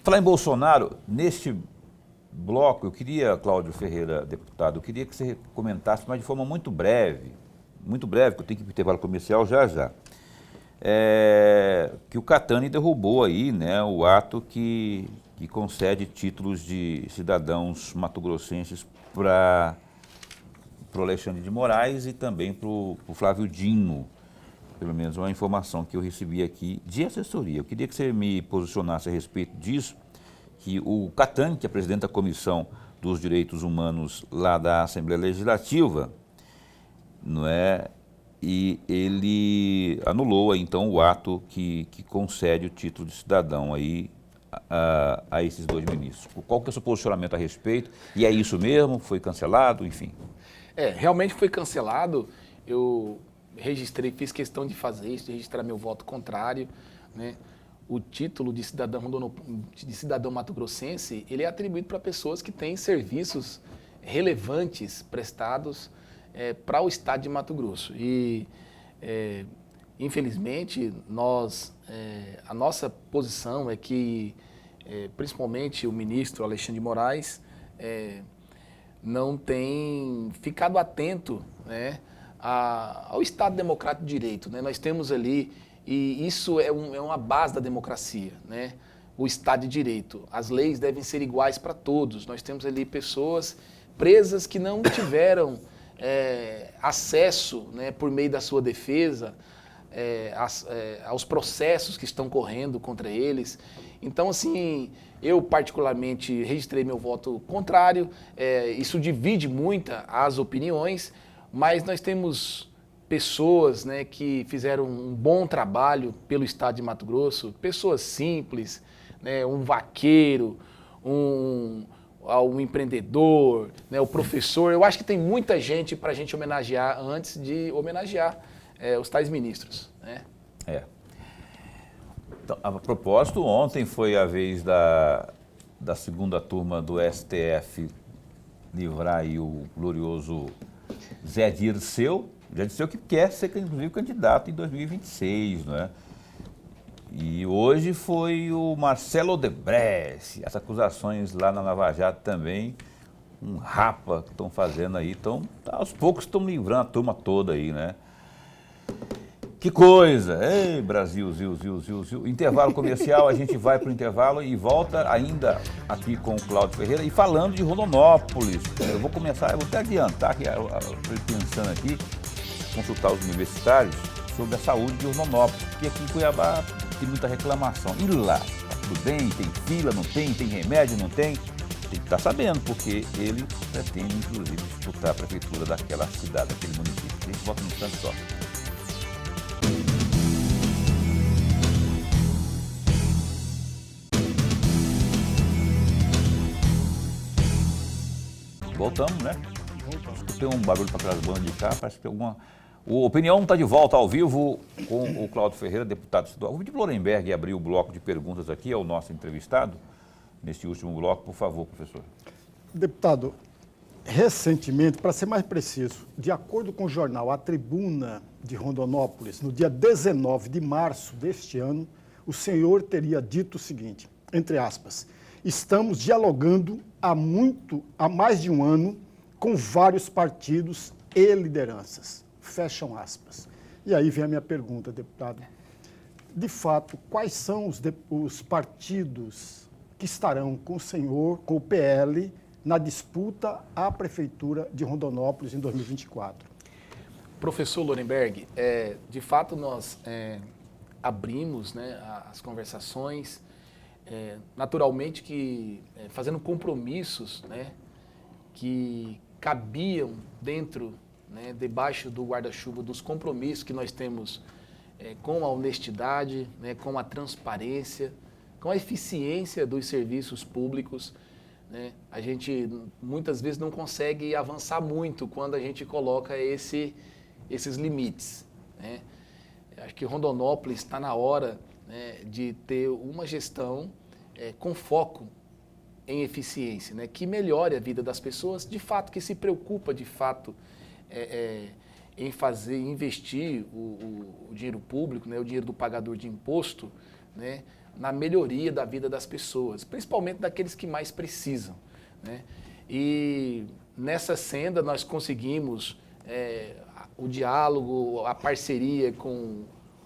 Falar em Bolsonaro, neste bloco, eu queria, Cláudio Ferreira, deputado, eu queria que você comentasse, mas de forma muito breve, que eu tenho que ir para o intervalo comercial já, que o Catani derrubou aí, né, o ato que concede títulos de cidadãos mato-grossenses para o Alexandre de Moraes e também para o Flávio Dino, pelo menos uma informação que eu recebi aqui de assessoria. Eu queria que você me posicionasse a respeito disso, que o Catani, que é presidente da Comissão dos Direitos Humanos lá da Assembleia Legislativa, não é? E ele anulou aí, então o ato que concede o título de cidadão aí a esses 2 ministros. Qual que é o seu posicionamento a respeito? E é isso mesmo? Foi cancelado? Enfim. Realmente foi cancelado. Eu registrei, fiz questão de fazer isso, de registrar meu voto contrário, né? O título de cidadão mato-grossense, ele é atribuído para pessoas que têm serviços relevantes prestados para o estado de Mato Grosso. E, infelizmente, a nossa posição é que, principalmente o ministro Alexandre de Moraes, não tem ficado atento, né, ao Estado Democrático de Direito, né? Nós temos ali, e isso é uma base da democracia, né? O Estado de Direito. As leis devem ser iguais para todos. Nós temos ali pessoas presas que não tiveram acesso, né, por meio da sua defesa, aos processos que estão correndo contra eles. Então, assim, eu particularmente registrei meu voto contrário. Isso divide muito as opiniões, mas nós temos pessoas, né, que fizeram um bom trabalho pelo estado de Mato Grosso, pessoas simples, né, um vaqueiro, um empreendedor, né, o professor. Eu acho que tem muita gente para a gente homenagear antes de homenagear os tais ministros, né? Então, a propósito, ontem foi a vez da segunda turma do STF livrar aí o glorioso Zé Dirceu, que quer ser, inclusive, candidato em 2026, não é? E hoje foi o Marcelo Odebrecht, as acusações lá na Lava Jato também, um rapa que estão fazendo aí, aos poucos estão livrando a turma toda aí, né? Que coisa! Ei, Brasil, ziu. Intervalo comercial, a gente vai para o intervalo e volta ainda aqui com o Cláudio Ferreira e falando de Rondonópolis. Eu vou até adiantar, pensando aqui, consultar os universitários sobre a saúde de Rondonópolis, porque aqui em Cuiabá tem muita reclamação. E lá, tá tudo bem? Tem fila, não tem? Tem remédio, não tem? Tem que estar sabendo, porque ele pretende, inclusive, disputar a prefeitura daquela cidade, daquele município. A gente volta no instante só. Voltamos, né? Voltamos. Tem um barulho para aquelas bandas de cá, parece que tem alguma... O Opinião está de volta ao vivo com o Cláudio Ferreira, deputado estadual. Vou pedir para o Lorenberg abrir o bloco de perguntas aqui ao nosso entrevistado, neste último bloco, por favor, professor. Deputado, recentemente, para ser mais preciso, de acordo com o jornal A Tribuna de Rondonópolis, no dia 19 de março deste ano, o senhor teria dito o seguinte, entre aspas, estamos dialogando há mais de um ano com vários partidos e lideranças. Fecham aspas. E aí vem a minha pergunta, deputado. De fato, quais são os partidos que estarão com o senhor, com o PL, na disputa à Prefeitura de Rondonópolis em 2024? Professor Lorenberg, de fato nós abrimos, né, as conversações, naturalmente que fazendo compromissos, né, que cabiam dentro, né, debaixo do guarda-chuva dos compromissos que nós temos com a honestidade, né, com a transparência, com a eficiência dos serviços públicos. Né? A gente muitas vezes não consegue avançar muito quando a gente coloca esses limites. Né? Acho que Rondonópolis está na hora, né, de ter uma gestão com foco em eficiência, né, que melhore a vida das pessoas, de fato, que se preocupa de fato em investir o dinheiro público, né, o dinheiro do pagador de imposto, né, na melhoria da vida das pessoas, principalmente daqueles que mais precisam. Né? E nessa senda nós conseguimos o diálogo, a parceria com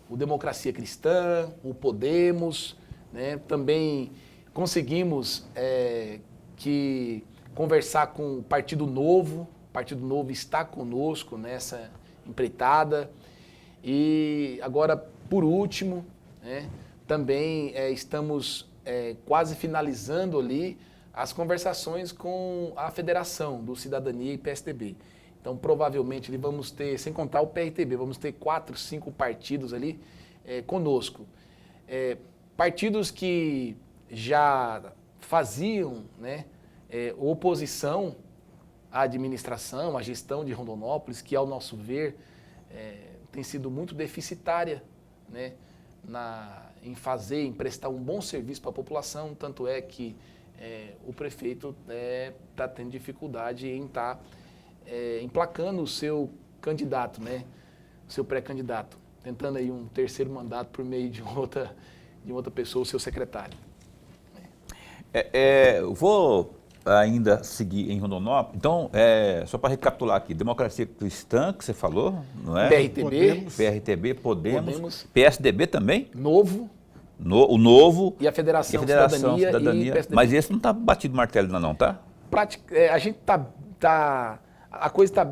o Democracia Cristã, o Podemos, né? Também conseguimos conversar com o Partido Novo. O Partido Novo está conosco nessa empreitada. E agora, por último, né, também estamos quase finalizando ali as conversações com a Federação do Cidadania e PSDB. Então, provavelmente, ali vamos ter, sem contar o PRTB, vamos ter 4, 5 partidos ali conosco. Partidos que já faziam, né, oposição à administração, à gestão de Rondonópolis, que, ao nosso ver, tem sido muito deficitária, né, em prestar um bom serviço para a população, tanto é que o prefeito está tendo dificuldade em estar emplacando o seu candidato, né, o seu pré-candidato, tentando aí um terceiro mandato por meio de outra pessoa, o seu secretário. Vou ainda seguir em Rondonópolis. Então, só para recapitular aqui, Democracia Cristã, que você falou, não é? PRTB, Podemos, PSDB também? Novo. O Novo. E a Federação Cidadania e PSDB. Mas esse não está batido martelo ainda não, tá? A gente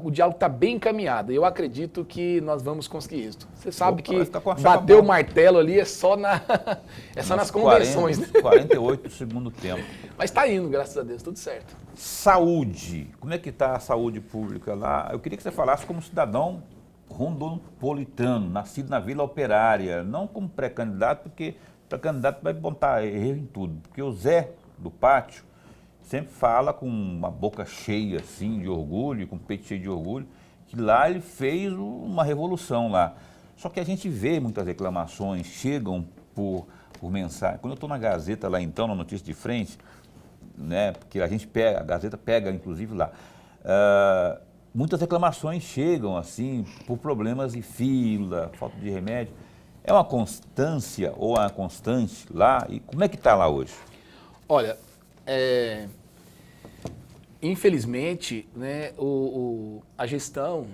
o diálogo está bem encaminhado. Eu acredito que nós vamos conseguir isso. Você sabe que bater o martelo ali é só nas convenções. 48 do segundo tempo. Mas está indo, graças a Deus, tudo certo. Saúde. Como é que está a saúde pública lá? Eu queria que você falasse como cidadão rondopolitano, nascido na Vila Operária, não como pré-candidato, porque pré-candidato vai botar erro em tudo. Porque o Zé do Pátio sempre fala com uma boca cheia assim de orgulho, com o peito cheio de orgulho, que lá ele fez uma revolução lá. Só que a gente vê muitas reclamações, chegam por mensagem. Quando eu estou na Gazeta lá então, na Notícia de Frente, né, porque a Gazeta pega inclusive lá, muitas reclamações chegam assim por problemas de fila, falta de remédio. É uma constância ou uma constante lá? E como é que está lá hoje? Olha, infelizmente, né, a gestão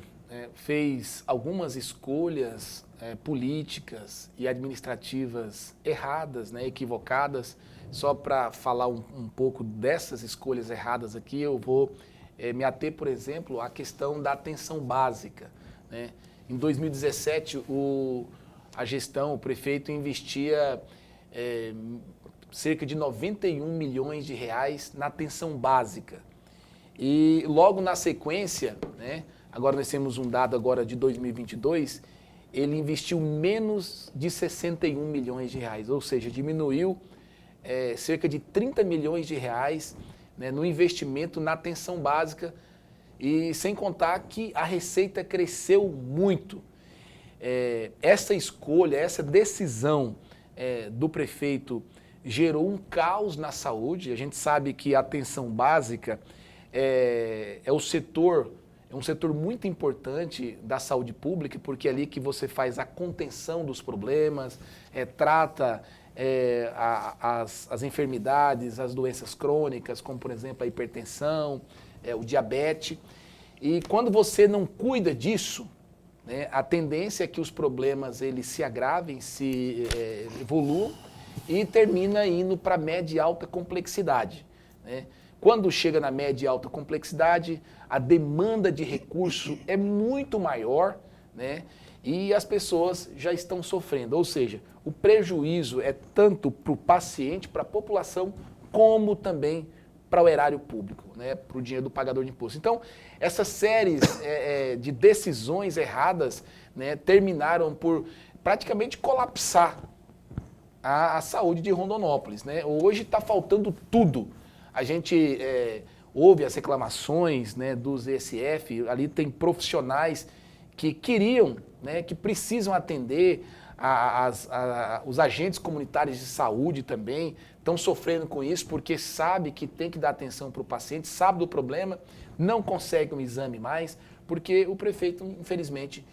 fez algumas escolhas políticas e administrativas erradas, né, equivocadas. Só para falar um pouco dessas escolhas erradas aqui, eu vou me ater, por exemplo, à questão da atenção básica. Né? Em 2017, a gestão, o prefeito investia cerca de 91 milhões de reais na atenção básica. E logo na sequência, né, agora nós temos um dado agora de 2022, ele investiu menos de 61 milhões de reais, ou seja, diminuiu cerca de 30 milhões de reais né, no investimento na atenção básica, e sem contar que a receita cresceu muito. Essa escolha, essa decisão do prefeito gerou um caos na saúde. A gente sabe que a atenção básica é um setor muito importante da saúde pública, porque é ali que você faz a contenção dos problemas, trata as enfermidades, as doenças crônicas, como por exemplo a hipertensão, o diabetes. E quando você não cuida disso, né, a tendência é que os problemas eles se agravem, se evoluam e termina indo para média e alta complexidade, né? Quando chega na média e alta complexidade, a demanda de recurso é muito maior, né? E as pessoas já estão sofrendo. Ou seja, o prejuízo é tanto para o paciente, para a população, como também para o erário público, né? Para o dinheiro do pagador de imposto. Então, essas séries de decisões erradas, né, terminaram por praticamente colapsar a saúde de Rondonópolis, né? Hoje está faltando tudo. A gente ouve as reclamações, né, dos ESF, ali tem profissionais que queriam, né, que precisam atender os agentes comunitários de saúde também, estão sofrendo com isso porque sabe que tem que dar atenção para o paciente, sabe do problema, não consegue um exame mais, porque o prefeito, infelizmente,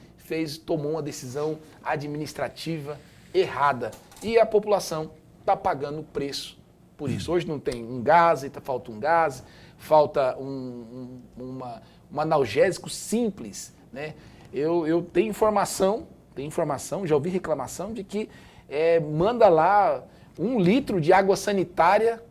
tomou uma decisão administrativa errada e a população está pagando o preço por isso. Hoje não tem um gás, falta um gás, falta um analgésico simples, né? Eu tenho informação, já ouvi reclamação de que manda lá 1 litro de água sanitária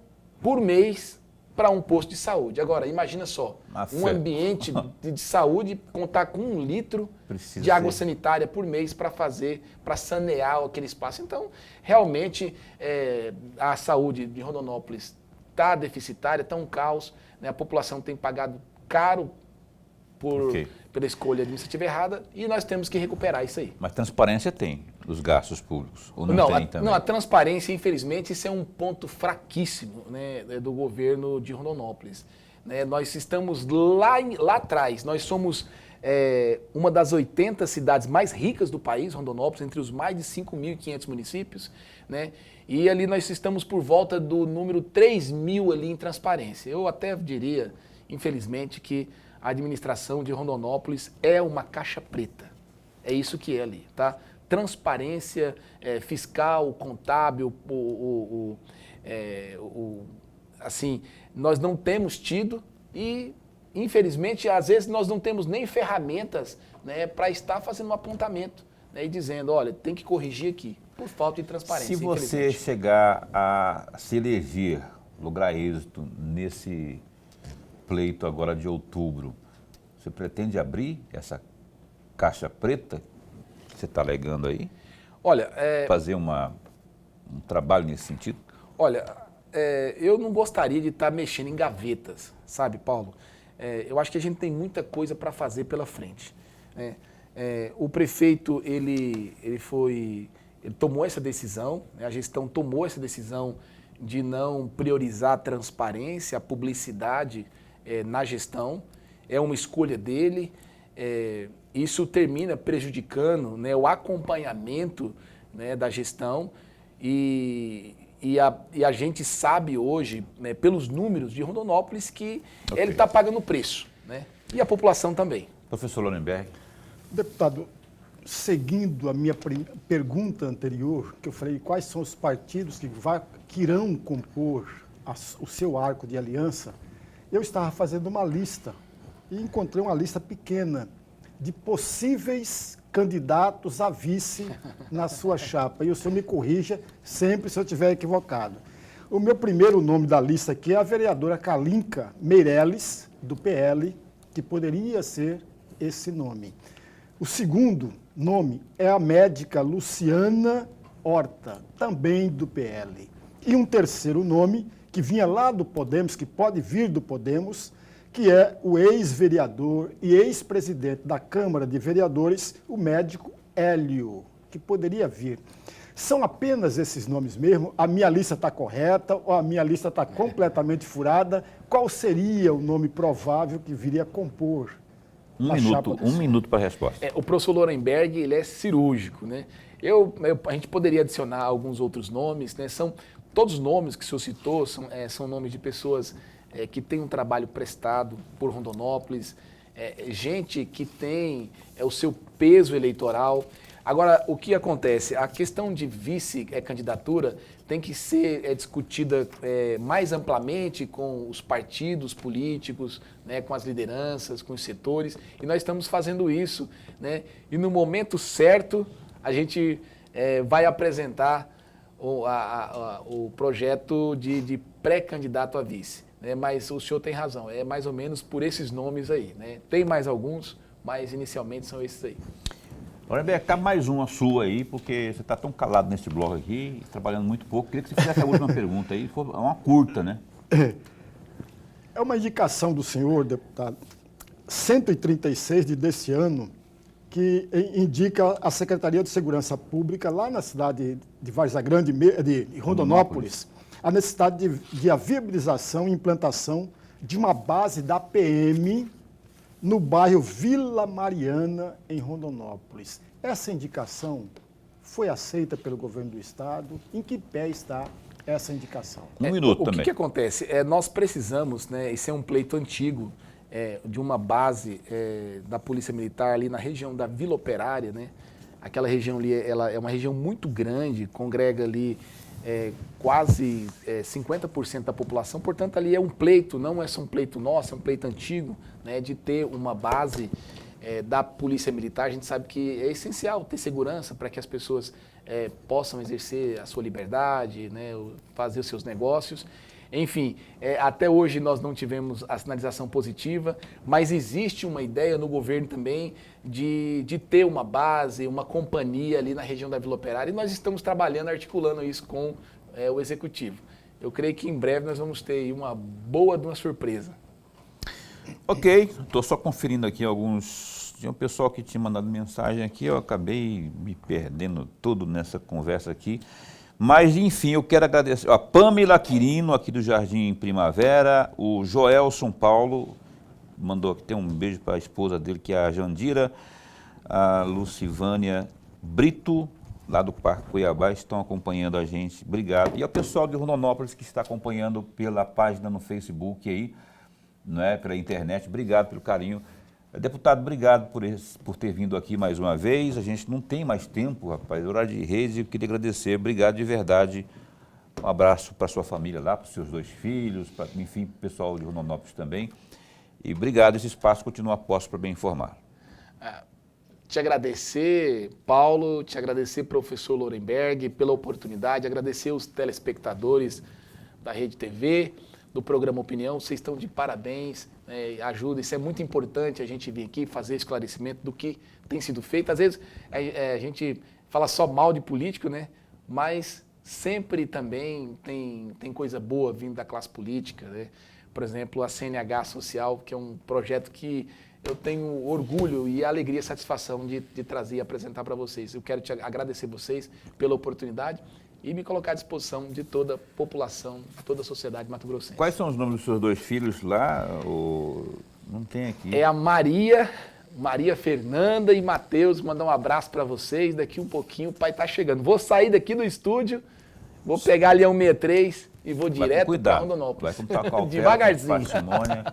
por mês para um posto de saúde. Agora, imagina só, um ambiente de saúde contar com 1 litro de água sanitária por mês para sanear aquele espaço. Então, realmente, a saúde de Rondonópolis está deficitária, está um caos, né? A população tem pagado caro pela escolha administrativa errada e nós temos que recuperar isso aí. Mas transparência tem dos gastos públicos? Ou não tem também? Não, a transparência, infelizmente, isso é um ponto fraquíssimo, né, do governo de Rondonópolis. Né, nós estamos lá atrás, nós somos uma das 80 cidades mais ricas do país, Rondonópolis, entre os mais de 5.500 municípios, né, e ali nós estamos por volta do número 3.000 ali em transparência. Eu até diria, infelizmente, que a administração de Rondonópolis é uma caixa preta. É isso que é ali, tá? Transparência fiscal, contábil, assim, nós não temos tido e, infelizmente, às vezes nós não temos nem ferramentas, né, para estar fazendo um apontamento, né, e dizendo, olha, tem que corrigir aqui, por falta de transparência. Se você chegar a se eleger, lograr êxito nesse pleito agora de outubro, você pretende abrir essa caixa preta que você está alegando aí? Olha, fazer um trabalho nesse sentido? Olha, eu não gostaria de estar mexendo em gavetas, sabe, Paulo? Eu acho que a gente tem muita coisa para fazer pela frente, né? O prefeito, ele tomou essa decisão, né? A gestão tomou essa decisão de não priorizar a transparência, a publicidade na gestão. É uma escolha dele. Isso termina prejudicando, né, o acompanhamento, né, da gestão e a gente sabe hoje, né, pelos números de Rondonópolis, que ele está pagando preço, né, e a população também. Professor Lorenberg. Deputado, seguindo a minha pergunta anterior, que eu falei quais são os partidos que irão compor o seu arco de aliança, eu estava fazendo uma lista e encontrei uma lista pequena de possíveis candidatos a vice na sua chapa. E o senhor me corrija sempre se eu estiver equivocado. O meu primeiro nome da lista aqui é a vereadora Kalinka Meirelles, do PL, que poderia ser esse nome. O segundo nome é a médica Luciana Horta, também do PL. E um terceiro nome, que vinha lá do Podemos, que pode vir do Podemos, que é o ex-vereador e ex-presidente da Câmara de Vereadores, o médico Hélio, que poderia vir. São apenas esses nomes mesmo? A minha lista está correta ou a minha lista está completamente furada? Qual seria o nome provável que viria a compor a chapa desse? Um minuto para a resposta. O professor Lorenberg, ele é cirúrgico, né? A gente poderia adicionar alguns outros nomes, né? Todos os nomes que o senhor citou são nomes de pessoas que têm um trabalho prestado por Rondonópolis, gente que tem o seu peso eleitoral. Agora, o que acontece? A questão de vice-candidatura tem que ser discutida mais amplamente com os partidos políticos, né, com as lideranças, com os setores, e nós estamos fazendo isso, né? E no momento certo, a gente vai apresentar o projeto de pré-candidato a vice, né? Mas o senhor tem razão, é mais ou menos por esses nomes aí, né? Tem mais alguns, mas inicialmente são esses aí. Lorenberg, cabe mais uma sua aí, porque você está tão calado nesse bloco aqui, trabalhando muito pouco. Queria que você fizesse a última pergunta aí, é uma curta, né? É uma indicação do senhor, deputado, 136 desse ano, que indica a Secretaria de Segurança Pública, lá na cidade de Várzea Grande, de Rondonópolis, a necessidade de a viabilização e implantação de uma base da PM no bairro Vila Mariana, em Rondonópolis. Essa indicação foi aceita pelo governo do estado? Em que pé está essa indicação? Um minuto também. O que acontece? Nós precisamos, né, esse é um pleito antigo, de uma base da Polícia Militar ali na região da Vila Operária, né? Aquela região ali, ela é uma região muito grande, congrega ali quase 50% da população, portanto ali é um pleito, não é só um pleito nosso, é um pleito antigo, né, de ter uma base da Polícia Militar. A gente sabe que é essencial ter segurança para que as pessoas possam exercer a sua liberdade, né, fazer os seus negócios. Enfim, até hoje nós não tivemos a sinalização positiva, mas existe uma ideia no governo também de ter uma base, uma companhia ali na região da Vila Operária, e nós estamos trabalhando, articulando isso com o Executivo. Eu creio que em breve nós vamos ter aí uma surpresa. Ok, estou só conferindo aqui alguns... Tinha um pessoal que tinha mandado mensagem aqui, eu acabei me perdendo todo nessa conversa aqui. Mas, enfim, eu quero agradecer a Pamela Quirino, aqui do Jardim Primavera, o Joelson Paulo, mandou aqui, tem um beijo para a esposa dele, que é a Jandira, a Lucivânia Brito, lá do Parque Cuiabá, estão acompanhando a gente, obrigado. E ao pessoal de Rondonópolis que está acompanhando pela página no Facebook aí, né, pela internet, obrigado pelo carinho. Deputado, obrigado por ter vindo aqui mais uma vez. A gente não tem mais tempo, rapaz, horário de rede, eu queria agradecer, obrigado de verdade. Um abraço para sua família lá, para os seus 2 filhos, enfim, para o pessoal de Rondonópolis também. E obrigado, esse espaço continua posto para bem informar. Te agradecer, Paulo, te agradecer, professor Lorenberg, pela oportunidade, agradecer os telespectadores da Rede TV, do programa Opinião, vocês estão de parabéns, ajuda, isso é muito importante a gente vir aqui fazer esclarecimento do que tem sido feito. Às vezes a gente fala só mal de político, né? Mas sempre também tem coisa boa vindo da classe política, né? Por exemplo, a CNH Social, que é um projeto que eu tenho orgulho e alegria e satisfação de trazer e apresentar para vocês. Eu quero agradecer vocês pela oportunidade e me colocar à disposição de toda a população, toda a sociedade mato-grossense. Quais são os nomes dos seus 2 filhos lá? Não tem aqui. É a Maria Fernanda e Matheus. Mandar um abraço para vocês. Daqui um pouquinho o pai está chegando. Vou sair daqui do estúdio, vou pegar ali a 163 e vou direto para Rondonópolis. Vai com cautela, devagarzinho. Com parcimônia.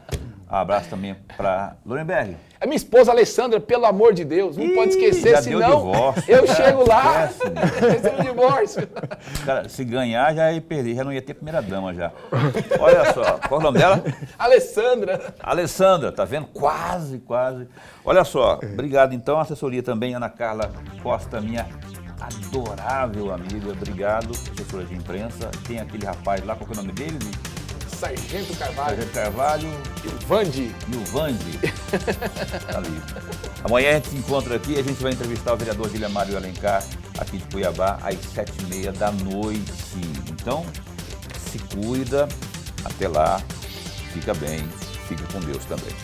Abraço também para Lorenberg. A minha esposa Alessandra, pelo amor de Deus, não pode esquecer, já senão deu divórcio, eu chego lá, esquece, um divórcio. Cara, se ganhar, já ia perder, já não ia ter primeira dama já. Olha só, qual é o nome dela? Alessandra. Alessandra, tá vendo? Quase. Olha só, obrigado então, a assessoria também, Ana Carla Costa, minha adorável amiga, obrigado, assessora de imprensa. Tem aquele rapaz lá, qual é o nome dele? Sargento Carvalho. E o Vandi. Ali. Amanhã a gente se encontra aqui e a gente vai entrevistar o vereador Guilherme Alencar, aqui de Cuiabá, às 19h30. Então, se cuida. Até lá. Fica bem. Fica com Deus também.